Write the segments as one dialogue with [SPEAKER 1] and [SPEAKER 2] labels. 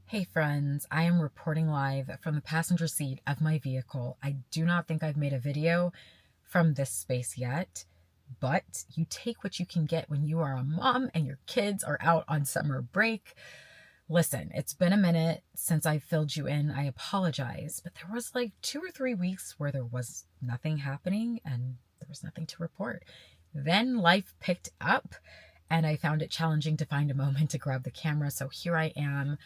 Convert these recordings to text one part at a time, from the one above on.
[SPEAKER 1] Hey friends, I am reporting live from the passenger seat of my vehicle. I do not think I've made a video from this space yet, but you take what you can get when you are a mom and your kids are out on summer break. Listen, it's been a minute since I filled you in. I apologize, but there was like 2 or 3 weeks where there was nothing happening and there was nothing to report. Then life picked up and I found it challenging to find a moment to grab the camera. So here I am.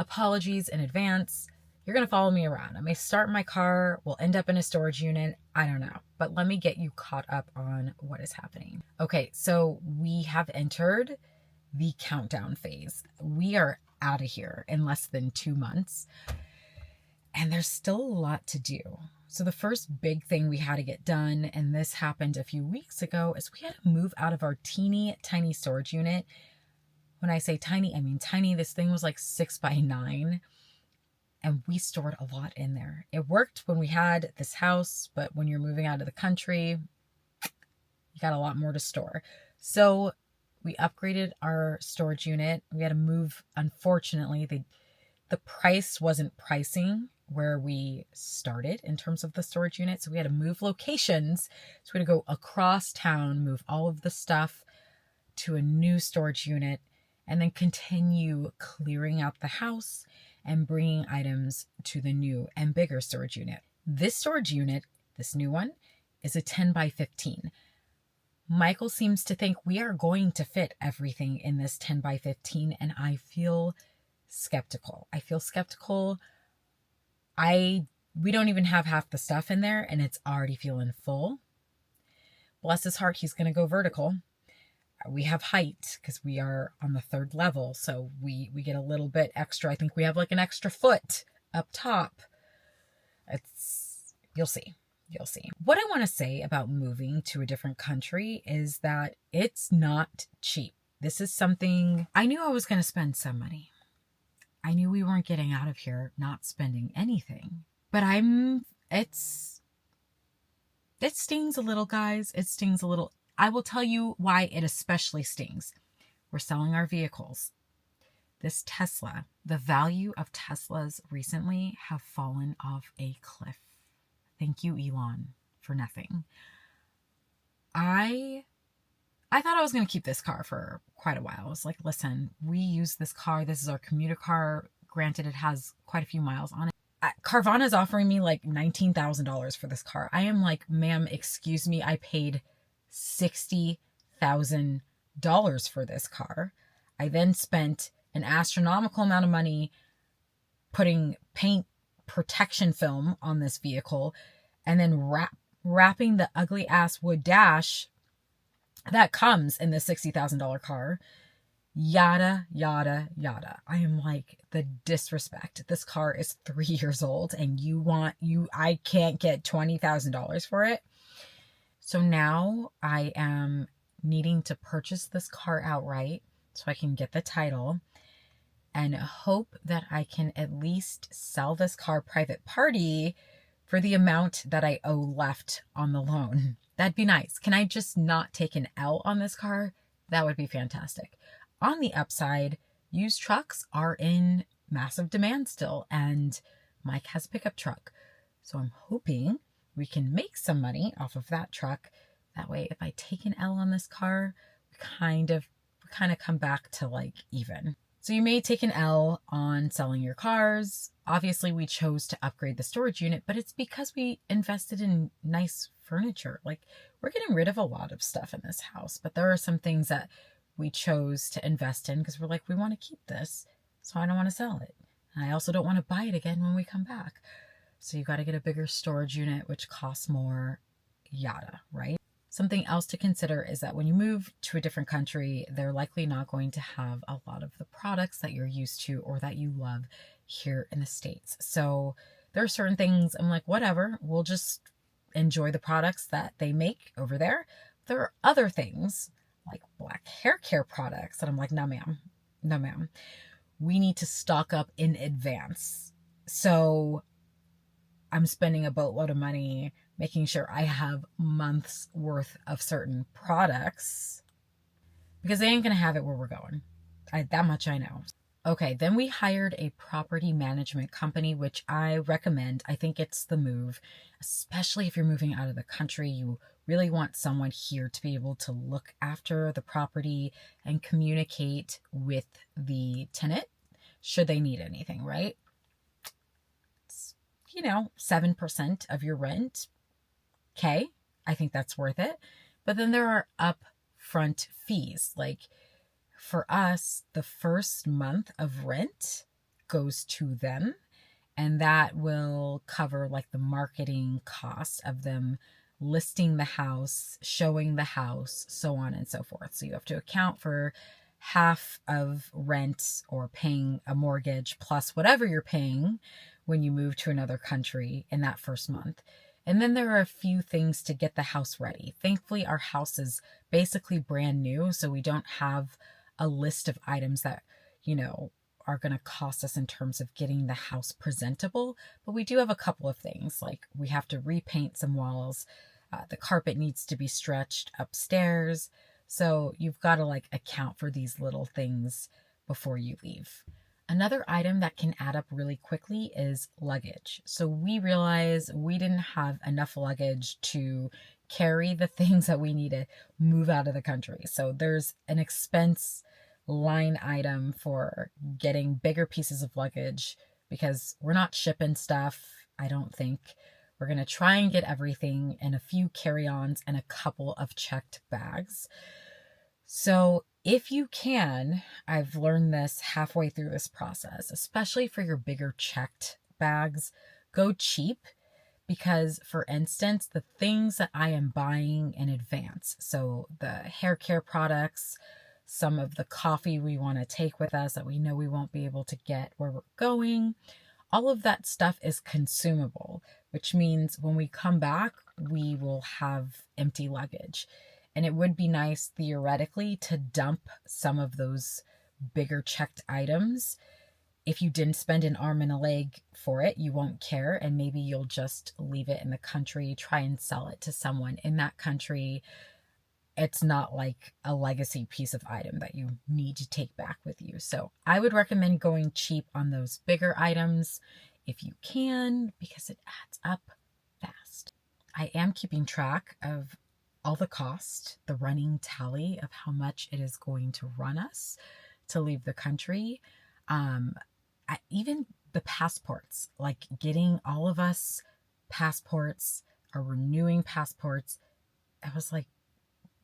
[SPEAKER 1] Apologies in advance. You're going to follow me around. I may start in my car. We'll end up in a storage unit. I don't know. But let me get you caught up on what is happening. Okay, so we have entered the countdown phase. We are out of here in less than 2 months. And there's still a lot to do. So the first big thing we had to get done, and this happened a few weeks ago, is we had to move out of our teeny tiny storage unit. When I say tiny, I mean tiny. This thing was like 6 by 9, and we stored a lot in there. It worked when we had this house, but when you're moving out of the country, you got a lot more to store. So we upgraded our storage unit. We had to move. Unfortunately, the price wasn't pricing where we started in terms of the storage unit. So we had to move locations. So we had to go across town, move all of the stuff to a new storage unit, and then continue clearing out the house and bringing items to the new and bigger storage unit. This storage unit, this new one, is a 10 by 15. Michael seems to think we are going to fit everything in this 10 by 15, and I feel skeptical. We don't even have half the stuff in there, and it's already feeling full. Bless his heart, he's going to go vertical. We have height because we are on the 3rd level, so we get a little bit extra. I think we have like an extra foot up top. You'll see. What I want to say about moving to a different country is that it's not cheap. This is something I knew I was going to spend some money. I knew we weren't getting out of here not spending anything. But it stings a little, guys. It stings a little. I will tell you why it especially stings. We're selling our vehicles. This Tesla, the value of Teslas recently have fallen off a cliff. Thank you, Elon, for nothing. I thought I was going to keep this car for quite a while. I was like, listen, we use this car. This is our commuter car. Granted, it has quite a few miles on it. Carvana is offering me like $19,000 for this car. I am like, ma'am, excuse me. I paid $60,000 for this car. I then spent an astronomical amount of money putting paint protection film on this vehicle and then wrapping the ugly ass wood dash that comes in the $60,000 car. Yada, yada, yada. I am like, the disrespect. This car is 3 years old and I can't get $20,000 for it. So now I am needing to purchase this car outright so I can get the title and hope that I can at least sell this car private party for the amount that I owe left on the loan. That'd be nice. Can I just not take an L on this car? That would be fantastic. On the upside, used trucks are in massive demand still, and Mike has a pickup truck. So I'm hoping we can make some money off of that truck. That way, if I take an L on this car, we kind of come back to like even. So you may take an L on selling your cars. Obviously, we chose to upgrade the storage unit, but it's because we invested in nice furniture. Like, we're getting rid of a lot of stuff in this house, but there are some things that we chose to invest in because we're like, we want to keep this, so I don't want to sell it. And I also don't want to buy it again when we come back. So you got to get a bigger storage unit, which costs more, yada, right? Something else to consider is that when you move to a different country, they're likely not going to have a lot of the products that you're used to or that you love here in the States. So there are certain things I'm like, whatever, we'll just enjoy the products that they make over there. There are other things like black hair care products that I'm like, no ma'am. We need to stock up in advance. So I'm spending a boatload of money making sure I have months worth of certain products because they ain't going to have it where we're going. That much I know. Okay, then we hired a property management company, which I recommend. I think it's the move, especially if you're moving out of the country. You really want someone here to be able to look after the property and communicate with the tenant should they need anything, right? It's, 7% of your rent. Okay, I think that's worth it. But then there are upfront fees. Like for us, the first month of rent goes to them, and that will cover like the marketing cost of them listing the house, showing the house, so on and so forth. So you have to account for half of rent or paying a mortgage plus whatever you're paying when you move to another country in that first month. And then there are a few things to get the house ready. Thankfully, our house is basically brand new, so we don't have a list of items that, are going to cost us in terms of getting the house presentable. But we do have a couple of things, like we have to repaint some walls. The carpet needs to be stretched upstairs. So you've got to like account for these little things before you leave. Another item that can add up really quickly is luggage. So we realize we didn't have enough luggage to carry the things that we need to move out of the country. So there's an expense line item for getting bigger pieces of luggage because we're not shipping stuff, I don't think. We're going to try and get everything in a few carry-ons and a couple of checked bags. So if you can, I've learned this halfway through this process, especially for your bigger checked bags, go cheap. Because, for instance, the things that I am buying in advance, so the hair care products, some of the coffee we want to take with us that we know we won't be able to get where we're going, all of that stuff is consumable, which means when we come back, we will have empty luggage. And it would be nice, theoretically, to dump some of those bigger checked items. If you didn't spend an arm and a leg for it, you won't care, and maybe you'll just leave it in the country, try and sell it to someone in that country. It's not like a legacy piece of item that you need to take back with you. So I would recommend going cheap on those bigger items if you can, because it adds up fast. I am keeping track of all the cost, the running tally of how much it is going to run us to leave the country. Even the passports, like getting all of us passports or renewing passports, it was like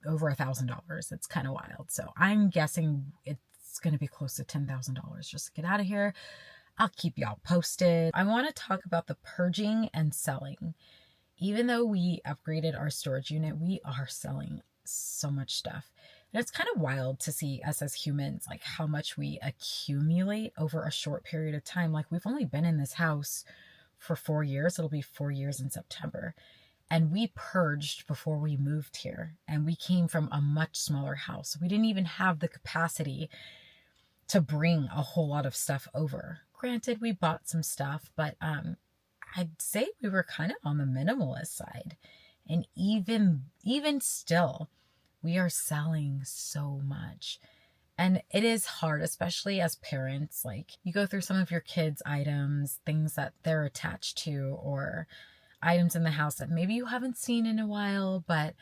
[SPEAKER 1] over $1,000. It's kind of wild. So I'm guessing it's going to be close to $10,000 just to get out of here. I'll keep y'all posted. I want to talk about the purging and selling. Even though we upgraded our storage unit, we are selling so much stuff. And it's kind of wild to see us as humans, like how much we accumulate over a short period of time. Like we've only been in this house for 4 years. It'll be 4 years in September. And we purged before we moved here. And we came from a much smaller house. We didn't even have the capacity to bring a whole lot of stuff over. Granted, we bought some stuff, but I'd say we were kind of on the minimalist side. And even still, we are selling so much. And it is hard, especially as parents. Like you go through some of your kids' items, things that they're attached to, or items in the house that maybe you haven't seen in a while, but,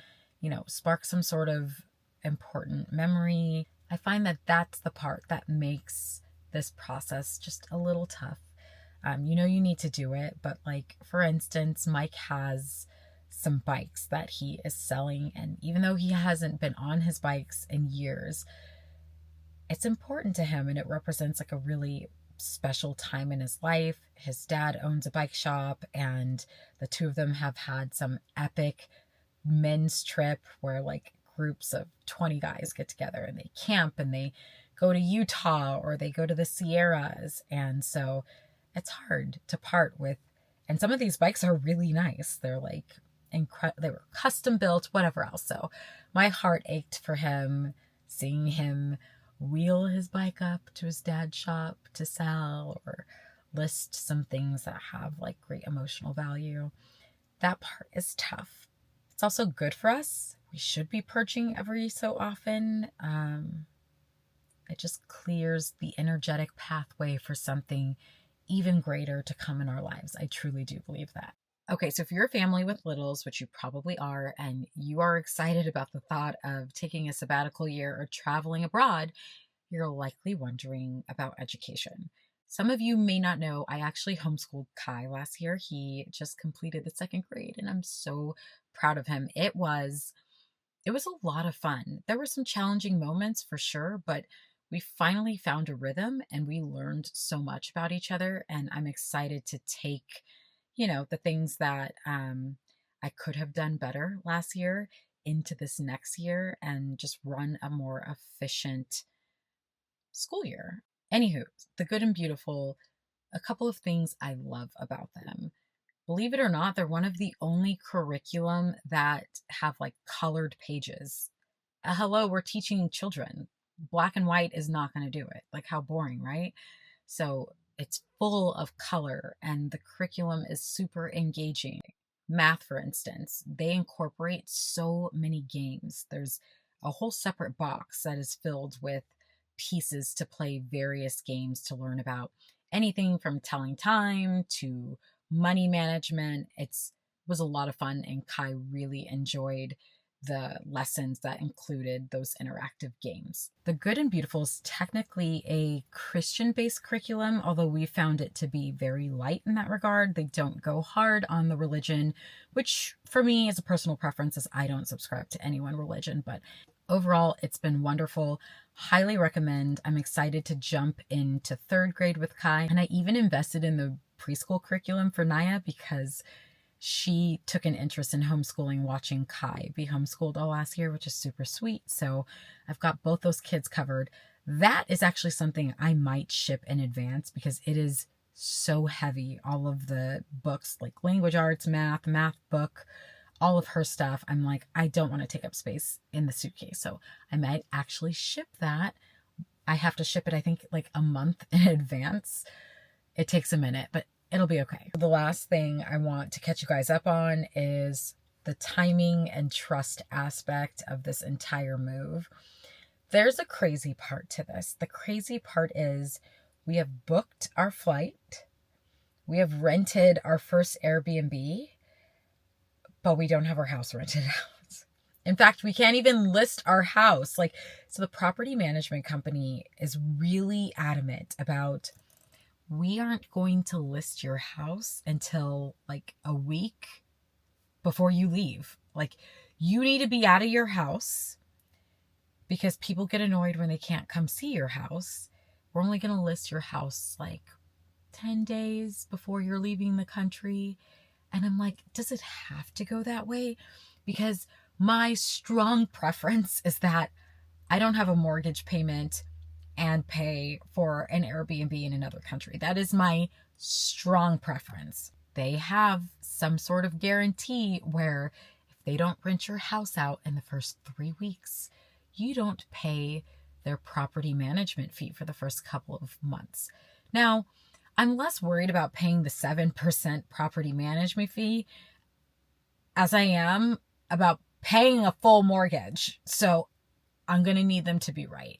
[SPEAKER 1] spark some sort of important memory. I find that that's the part that makes this process just a little tough. You need to do it, but like, for instance, Mike has some bikes that he is selling, and even though he hasn't been on his bikes in years, it's important to him and it represents like a really special time in his life. His dad owns a bike shop, and the two of them have had some epic men's trip where like groups of 20 guys get together and they camp and they go to Utah or they go to the Sierras. And so it's hard to part with. And some of these bikes are really nice. They're like they were custom built, whatever else. So my heart ached for him, seeing him wheel his bike up to his dad's shop to sell or list some things that have like great emotional value. That part is tough. It's also good for us. We should be purging every so often. It just clears the energetic pathway for something even greater to come in our lives. I truly do believe that. Okay, so if you're a family with littles, which you probably are, and you are excited about the thought of taking a sabbatical year or traveling abroad, you're likely wondering about education. Some of you may not know, I actually homeschooled Kai last year. He just completed the second grade, and I'm so proud of him. It was a lot of fun. There were some challenging moments for sure, but we finally found a rhythm and we learned so much about each other. And I'm excited to take, the things that I could have done better last year into this next year and just run a more efficient school year. Anywho, the good and beautiful, a couple of things I love about them. Believe it or not, they're one of the only curriculum that have like colored pages. Hello, we're teaching children. Black and white is not going to do it. Like, how boring, right? So it's full of color and the curriculum is super engaging. Math, for instance, they incorporate so many games. There's a whole separate box that is filled with pieces to play various games to learn about anything from telling time to money management. It was a lot of fun, and Kai really enjoyed the lessons that included those interactive games. The Good and Beautiful is technically a Christian-based curriculum, although we found it to be very light in that regard. They don't go hard on the religion, which for me is a personal preference, as I don't subscribe to any one religion, but overall, it's been wonderful. Highly recommend. I'm excited to jump into third grade with Kai, and I even invested in the preschool curriculum for Naya because she took an interest in homeschooling, watching Kai be homeschooled all last year, which is super sweet. So I've got both those kids covered. That is actually something I might ship in advance because it is so heavy. All of the books, like language arts, math book, all of her stuff. I'm like, I don't want to take up space in the suitcase. So I might actually ship that. I have to ship it, I think, like a month in advance. It takes a minute, but it'll be okay. The last thing I want to catch you guys up on is the timing and trust aspect of this entire move. There's a crazy part to this. The crazy part is we have booked our flight. We have rented our first Airbnb, but we don't have our house rented out. In fact, we can't even list our house. So the property management company is really adamant about, we aren't going to list your house until like a week before you leave. Like, you need to be out of your house because people get annoyed when they can't come see your house. We're only going to list your house like 10 days before you're leaving the country. And I'm like, does it have to go that way? Because my strong preference is that I don't have a mortgage payment and pay for an Airbnb in another country. That is my strong preference. They have some sort of guarantee where if they don't rent your house out in the first 3 weeks, you don't pay their property management fee for the first couple of months. Now, I'm less worried about paying the 7% property management fee as I am about paying a full mortgage. So I'm going to need them to be right.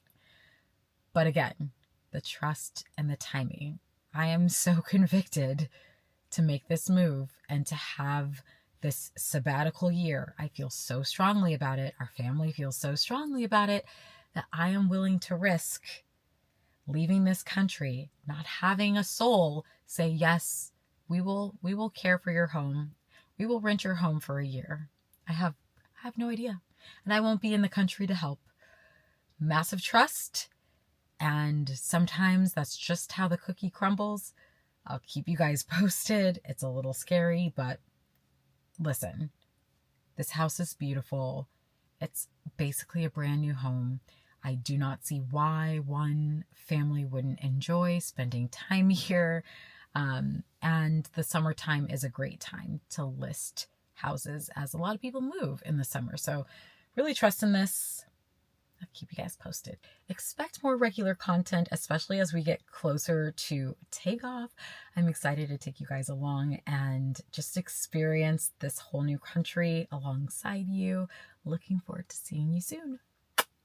[SPEAKER 1] But again, the trust and the timing. I am so convicted to make this move and to have this sabbatical year. I feel so strongly about it. Our family feels so strongly about it that I am willing to risk leaving this country, not having a soul say, yes, we will care for your home. We will rent your home for a year. I have no idea. And I won't be in the country to help. Massive trust. And sometimes that's just how the cookie crumbles. I'll keep you guys posted. It's a little scary, but listen, this house is beautiful. It's basically a brand new home. I do not see why one family wouldn't enjoy spending time here. And the summertime is a great time to list houses, as a lot of people move in the summer. So really trust in this. I'll keep you guys posted. Expect more regular content, especially as we get closer to takeoff. I'm excited to take you guys along and just experience this whole new country alongside you. Looking forward to seeing you soon.